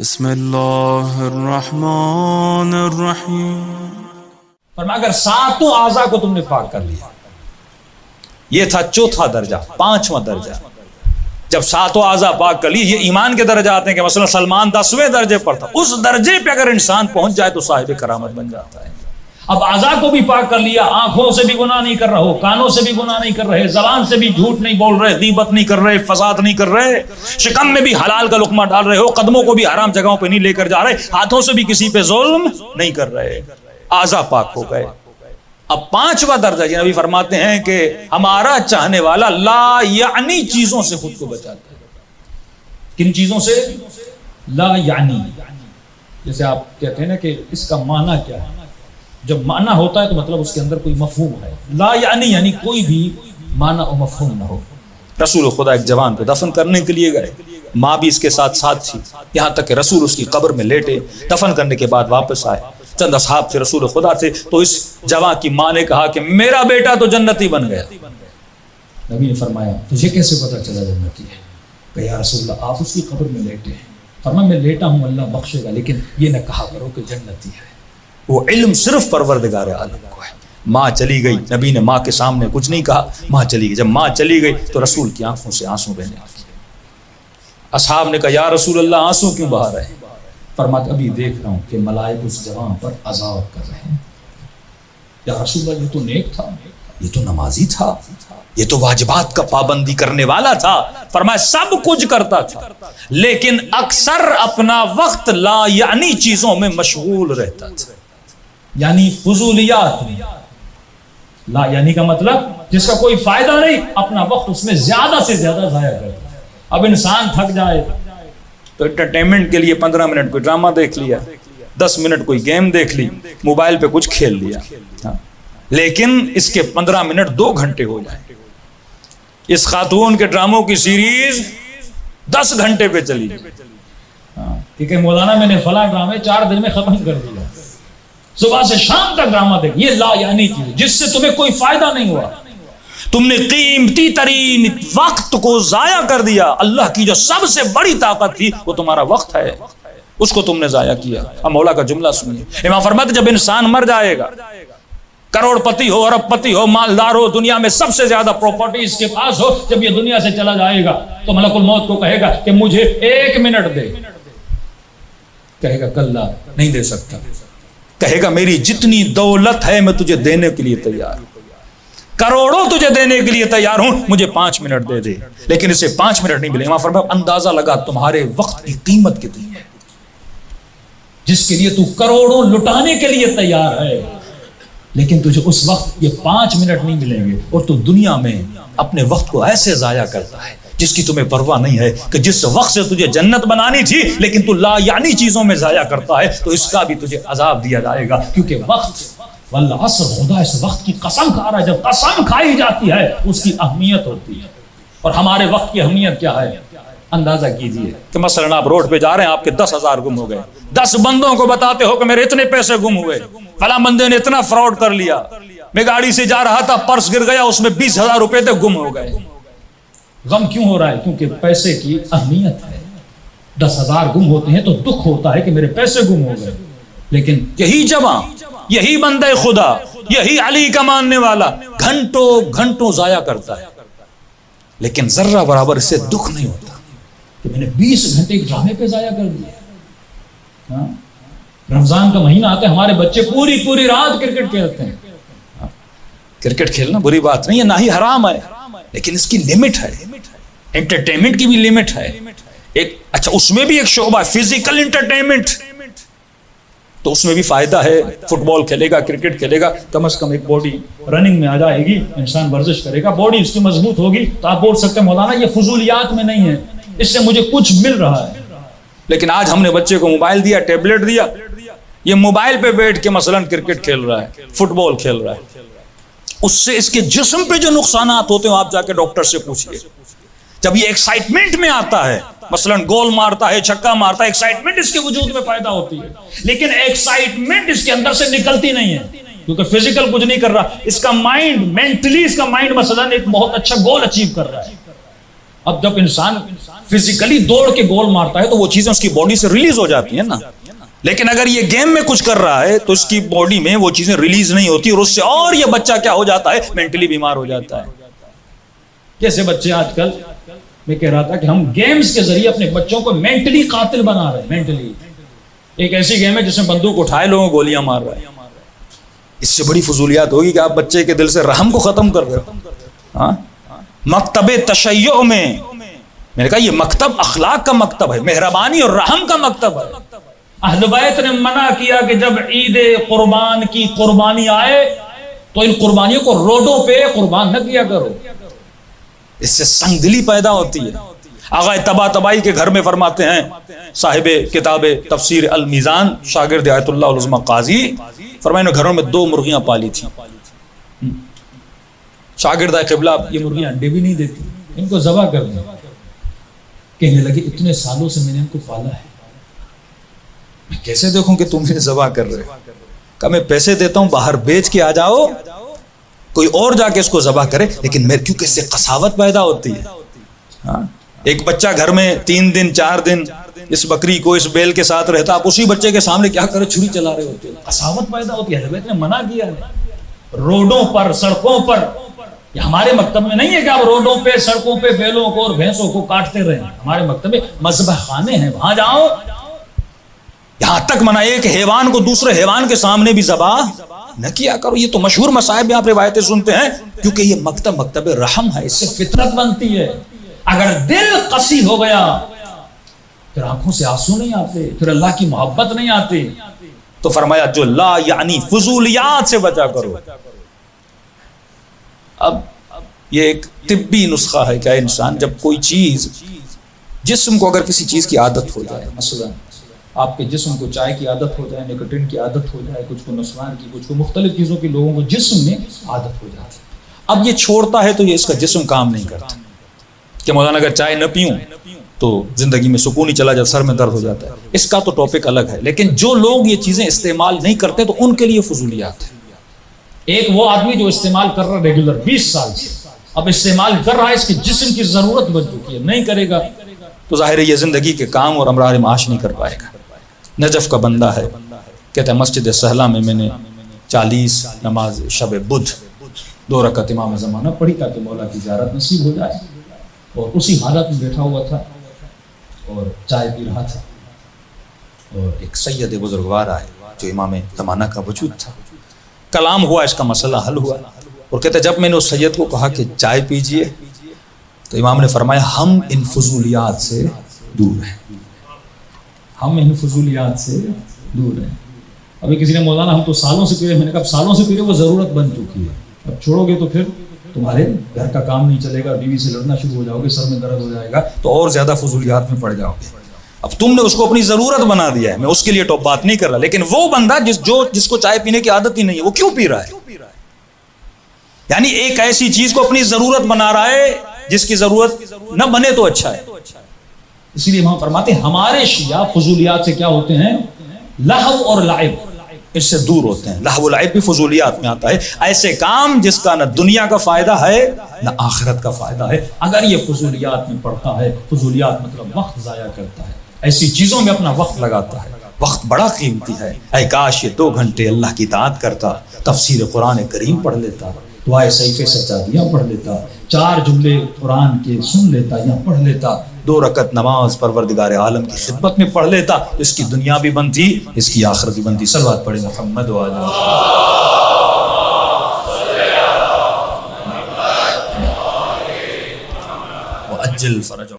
بسم اللہ الرحمن الرحیم۔ فرمایا اگر ساتوں اعضاء کو تم نے پاک کر لیا، یہ تھا چوتھا درجہ، پانچواں درجہ۔ جب ساتوں اعضاء پاک کر لی، یہ ایمان کے درجات آتے ہیں کہ مثلا سلمان 10ویں درجے پر تھا، اس درجے پہ اگر انسان پہنچ جائے تو صاحب کرامت بن جاتا ہے۔ اب اعضاء کو بھی پاک کر لیا، آنکھوں سے بھی گناہ نہیں کر رہے ہو، کانوں سے بھی گناہ نہیں کر رہے، زبان سے بھی جھوٹ نہیں بول رہے، غیبت نہیں کر رہے، فساد نہیں کر رہے، شکم میں بھی حلال کا لقمہ ڈال رہے ہو، قدموں کو بھی حرام جگہوں پہ نہیں لے کر جا رہے، ہاتھوں سے بھی کسی پہ ظلم نہیں کر رہے، اعضاء پاک ہو گئے۔ اب پانچواں درجہ یہ نبی فرماتے ہیں کہ ہمارا چاہنے والا لا یعنی چیزوں سے خود کو بچاتا ہے۔ کن چیزوں سے؟ لا یعنی، جیسے آپ کہتے ہیں نا کہ اس کا معنی کیا ہے، جب معنی ہوتا ہے تو مطلب اس کے اندر کوئی مفہوم ہے۔ لا یعنی کوئی بھی معنی و مفہوم نہ ہو۔ رسول خدا ایک جوان کو دفن کرنے کے لیے گئے، ماں بھی اس کے ساتھ تھی، یہاں تک کہ رسول اس کی قبر میں لیٹے، دفن کرنے کے بعد واپس آئے، چند اصحاب تھے رسول خدا تھے، تو اس جوان کی ماں نے کہا کہ میرا بیٹا تو جنتی بن گیا۔ نبی نے فرمایا تجھے کیسے پتا چلا جنتی ہے؟ کہ یا رسول اللہ آپ اس کی قبر میں لیٹے ہیں۔ فرمایا میں لیٹا ہوں، اللہ بخشے گا، لیکن یہ نہ کہا کرو کہ جنتی ہے۔ وہ علم صرف پروردگار عالم کو ہے۔ ماں چلی گئی، نبی نے ماں کے سامنے کچھ نہیں کہا، ماں چلی گئی۔ جب ماں چلی گئی تو رسول کی آنکھوں سے آنسو بہنے لگے۔ اصحاب نے کہا یا رسول اللہ آنسو کیوں بہا رہے ہیں؟ فرمایا ابھی دیکھ رہا ہوں کہ ملائکہ اس جوان پر عذاب کر رہے ہیں۔ یا رسول اللہ یہ تو نیک تھا، یہ تو نمازی تھا، یہ تو واجبات کا پابندی کرنے والا تھا۔ فرمایا سب کچھ کرتا تھا لیکن اکثر اپنا وقت لا یعنی چیزوں میں مشغول رہتا تھا، یعنی فضولیات میں۔ لا یعنی کا مطلب جس کا کوئی فائدہ نہیں، اپنا وقت اس میں زیادہ سے زیادہ ضائع کرتا ہے۔ اب انسان تھک جائے تو انٹرٹینمنٹ کے لیے 15 منٹ کوئی ڈرامہ دیکھ لیا، 10 منٹ کوئی گیم دیکھ لی، موبائل پہ کچھ کھیل لیا، لیکن اس کے 15 منٹ 2 گھنٹے ہو جائیں۔ اس خاتون کے ڈراموں کی سیریز 10 گھنٹے پہ چلی، ٹھیک ہے مولانا میں نے فلاں ڈرامے 4 دن میں ختم کر دیا، صبح سے شام تک ڈرامہ دیکھ۔ یہ لا یعنی چیز جس سے تمہیں کوئی فائدہ نہیں ہوا، تم نے قیمتی ترین وقت کو ضائع کر دیا۔ اللہ کی جو سب سے بڑی طاقت تھی وہ تمہارا وقت ہے، اس کو تم نے ضائع کیا۔ اب مولا کا جملہ سنیے، امام فرماتے جب انسان مر جائے گا، کروڑ پتی ہو، ارب پتی ہو، مالدار ہو، دنیا میں سب سے زیادہ پراپرٹی اس کے پاس ہو، جب یہ دنیا سے چلا جائے گا تو ملک الموت کو کہے گا کہ مجھے 1 منٹ دے، کہے گا کلا نہیں دے سکتا، کہے گا میری جتنی دولت ہے میں تجھے دینے کے لیے تیار ہوں، کروڑوں تجھے دینے کے لیے تیار ہوں، مجھے 5 منٹ دے دے، لیکن اسے 5 منٹ نہیں ملے۔ امام فرمایا اندازہ لگا تمہارے وقت کی قیمت کتنی ہے، جس کے لیے تو کروڑوں لٹانے کے لیے تیار ہے، لیکن تجھے اس وقت یہ 5 منٹ نہیں ملیں گے، اور تو دنیا میں اپنے وقت کو ایسے ضائع کرتا ہے جس کی تمہیں پرواہ نہیں ہے کہ جس وقت سے تجھے جنت بنانی تھی لیکن تو لا یعنی چیزوں میں ضائع کرتا ہے، تو اس کا بھی تجھے عذاب دیا جائے گا، کیونکہ وقت والعصر، خدا اس وقت کی قسم کھا رہا ہے۔ جب قسم کھائی جاتی ہے اس کی اہمیت ہوتی ہے، اور ہمارے وقت کی اہمیت کیا ہے اندازہ کیجئے کہ مثلا آپ روڈ پہ جا رہے ہیں، آپ کے 10,000 گم ہو گئے، 10 بندوں کو بتاتے ہو کہ میرے اتنے پیسے گم ہوئے، فلاں بندے نے اتنا فراڈ کر لیا، میں گاڑی سے جا رہا تھا پرس گر گیا، اس میں 20,000 روپے تھے گم ہو گئے۔ غم کیوں ہو رہا ہے؟ کیونکہ پیسے کی اہمیت ہے۔ 10,000 گم ہوتے ہیں تو دکھ ہوتا ہے کہ میرے پیسے گم ہو گئے، لیکن یہی جوان، یہی بندہ خدا، یہی علی کا ماننے والا گھنٹوں گھنٹوں ضائع کرتا ہے، لیکن ذرہ برابر اس سے دکھ نہیں ہوتا کہ میں نے 20 گھنٹے ڈرامے پہ ضائع کر دیا۔ رمضان کا مہینہ آتا ہے، ہمارے بچے پوری رات کرکٹ کھیلتے ہیں۔ کرکٹ کھیلنا بری بات نہیں ہے، نہ ہی حرام ہے، لیکن اس کی لمٹ ہے، انٹرٹینمنٹ کی بھی لمٹ ہے۔ ایک اچھا اس میں بھی ایک شعبہ ہے فزیکل انٹرٹینمنٹ، تو اس میں بھی فائدہ ہے۔ فٹ بال کھیلے گا، کرکٹ کھیلے گا، کم از کم ایک باڈی رننگ میں آ جائے گی، انسان ورزش کرے گا، باڈی اس کی مضبوط ہوگی، تو آپ بول سکتے ہیں مولانا یہ فضولیات میں نہیں ہے، اس سے مجھے کچھ مل رہا ہے۔ لیکن آج ہم نے بچے کو موبائل دیا، ٹیبلٹ دیا، یہ موبائل پہ بیٹھ کے مثلا کرکٹ کھیل رہا ہے، فٹ بال کھیل رہا ہے، اس سے اس کے جسم پہ جو نقصانات ہوتے ہیں آپ جا کے ڈاکٹر سے پوچھئے۔ جب یہ ایکسائٹمنٹ میں آتا ہے، مثلا گول مارتا ہے، چھکا مارتا ہے، ایکسائٹمنٹ اس کے وجود میں پیدا ہوتی ہے، لیکن ایکسائٹمنٹ اس کے اندر سے نکلتی نہیں ہے، کیونکہ فزیکل کچھ نہیں کر رہا، اس کا مائنڈ، مینٹلی اس کا مائنڈ مثلا ایک بہت اچھا گول اچیو کر رہا ہے، اب جب انسان فزیکلی دوڑ کے گول مارتا ہے تو وہ چیزیں اس کی باڈی سے ریلیز ہو جاتی ہیں نا، لیکن اگر یہ گیم میں کچھ کر رہا ہے تو اس کی باڈی میں وہ چیزیں ریلیز نہیں ہوتی، اور اس سے اور یہ بچہ کیا ہو جاتا ہے، مینٹلی بیمار ہو جاتا ہے. کیسے بچے آج کل، میں کہہ رہا تھا کہ ہم گیمز کے ذریعے اپنے بچوں کو مینٹلی قاتل بنا رہے ہیں. مینٹلی ایک ایسی گیم ہے جس میں بندوق اٹھائے لوگوں کو گولیاں مار رہے ہیں. اس سے بڑی فضولیات ہوگی کہ آپ بچے کے دل سے رحم کو ختم کر رہے ہو. مکتب تشیع میں نے کہا یہ مکتب اخلاق کا مکتب ہے، مہربانی اور رحم کا مکتب ہے. اہل بیت نے منع کیا کہ جب عید قربان کی قربانی آئے تو ان قربانیوں کو روڈوں پہ قربان نہ کیا کرو، اس سے سنگ دلی پیدا ہوتی ہے. آغا طباطبائی کے گھر میں فرماتے ہیں صاحب کتاب تفسیر المیزان شاگرد آیت اللہ العظمی قاضی، فرمائے انہوں گھروں میں 2 مرغیاں پالی تھیں. شاگرد قبلہ یہ مرغیاں انڈے بھی نہیں دیتی، ان کو ذبح کر دیں. کہنے لگے اتنے سالوں سے میں نے ان کو پالا ہے، میں کیسے دیکھوں کہ تم ذبح کر رہے ہو؟ کہا میں پیسے دیتا ہوں باہر بیچ کے آ جاؤ، کوئی اور جا کے اس کو ذبح کرے، لیکن میرے کیونکہ اس سے قساوت پیدا ہوتی ہے. ایک بچہ گھر میں 3 دن 4 دن اس بکری کو اس بیل کے ساتھ رہتا، آپ اسی بچے کے سامنے کیا کرے، چھری چلا رہے ہوتے، قساوت پیدا ہوتی ہے. حضرت نے منع کیا ہے. روڈوں پر سڑکوں پر، یہ ہمارے مکتب میں نہیں ہے کہ آپ روڈوں پہ سڑکوں پہ بیلوں کو اور بھینسوں کو کاٹتے رہیں. ہمارے مکتب میں مذبح خانے ہیں، وہاں جاؤ. یہاں تک منع ہے کہ حیوان کو دوسرے حیوان کے سامنے بھی ذبح نہ کیا کرو. یہ تو مشہور مصائب میں آپ روایتیں سنتے ہیں، کیونکہ یہ مکتب رحم ہے، اس سے فطرت بنتی ہے. اگر دل قسی ہو گیا پھر آنکھوں سے آنسو نہیں آتے، پھر اللہ کی محبت نہیں آتی. تو فرمایا جو لا یعنی فضولیات سے بچا کرو. اب یہ ایک طبی نسخہ ہے کہ انسان جب کوئی چیز، جسم کو اگر کسی چیز کی عادت ہو جائے، مثلا آپ کے جسم کو چائے کی عادت ہو جائے، نکوٹین کی عادت ہو جائے، کچھ کو نسوان کی، کچھ کو مختلف چیزوں کی، لوگوں کو جسم میں عادت ہو جاتی ہے. اب یہ چھوڑتا ہے تو یہ اس کا جسم کام نہیں کرتا کہ مولانا اگر چائے نہ پیوں تو زندگی میں سکون ہی چلا جاتا، سر میں درد ہو جاتا ہے. اس کا تو ٹاپک الگ ہے، لیکن جو لوگ یہ چیزیں استعمال نہیں کرتے تو ان کے لیے فضولیات ہے. ایک وہ آدمی جو استعمال کر رہا ریگولر 20 سال سے، اب استعمال کر رہا ہے، اس کی جسم کی ضرورت بن چکی ہے، نہیں کرے گا تو ظاہر ہے یہ زندگی کے کام اور امرار معاش نہیں کر پائے گا. نجف کا بندہ ہے، کہتا ہے مسجد سہلا میں نے 40 نماز شب بدھ 2 رکعت امام زمانہ پڑھی تاکہ مولا کی زیارت نصیب ہو جائے. اور اسی حالت میں بیٹھا ہوا تھا اور چائے پی رہا تھا، اور ایک سید بزرگوار آئے جو امام زمانہ کا وجود تھا. کلام ہوا، اس کا مسئلہ حل ہوا، اور کہتے جب میں نے اس سید کو کہا کہ چائے پیجئے تو امام نے فرمایا ہم ان فضولیات سے دور ہیں، ہم ان فضولیات سے دور ہیں. ابھی کسی نے مولانا ہم تو سالوں سے پی رہے، میں نے کہا سالوں سے پی رہے وہ ضرورت بن چکی ہے، اب چھوڑو گے تو پھر تمہارے گھر کا کام نہیں چلے گا، بیوی سے لڑنا شروع ہو جاؤ گے، سر میں درد ہو جائے گا تو اور زیادہ فضولیات میں پڑ جاؤ گے. اب تم نے اس کو اپنی ضرورت بنا دیا ہے، میں اس کے لیے ٹاپ بات نہیں کر رہا، لیکن وہ بندہ جس کو چائے پینے کی عادت ہی نہیں ہے وہ کیوں پی رہا ہے؟ یعنی ایک ایسی چیز کو اپنی ضرورت بنا رہا ہے جس کی ضرورت نہ بنے تو اچھا ہے. اسی لیے وہاں فرماتے ہیں ہمارے شیعہ فضولیات سے کیا ہوتے ہیں؟ لہو اور لعب، اس سے دور ہوتے ہیں. لہو و لعب بھی فضولیات میں آتا ہے، ایسے کام جس کا نہ دنیا کا فائدہ ہے نہ آخرت کا فائدہ ہے. اگر یہ فضولیات میں پڑھتا ہے، فضولیات مطلب وقت ضائع کرتا ہے، ایسی چیزوں میں اپنا وقت لگاتا ہے. وقت بڑا قیمتی ہے، اے کاش یہ 2 گھنٹے اللہ کی اطاعت کرتا، تفسیر قرآن کریم پڑھ لیتا، دعائے سیف سجادیاں پڑھ لیتا، 4 جملے قرآن کے سن لیتا یا پڑھ لیتا، 2 رکعت نماز پروردگار عالم کی خدمت میں پڑھ لیتا، اس کی دنیا بھی بنتی، اس کی آخرت بھی بنتی. صلوات پڑھیں محمد و علی وعجل فرج.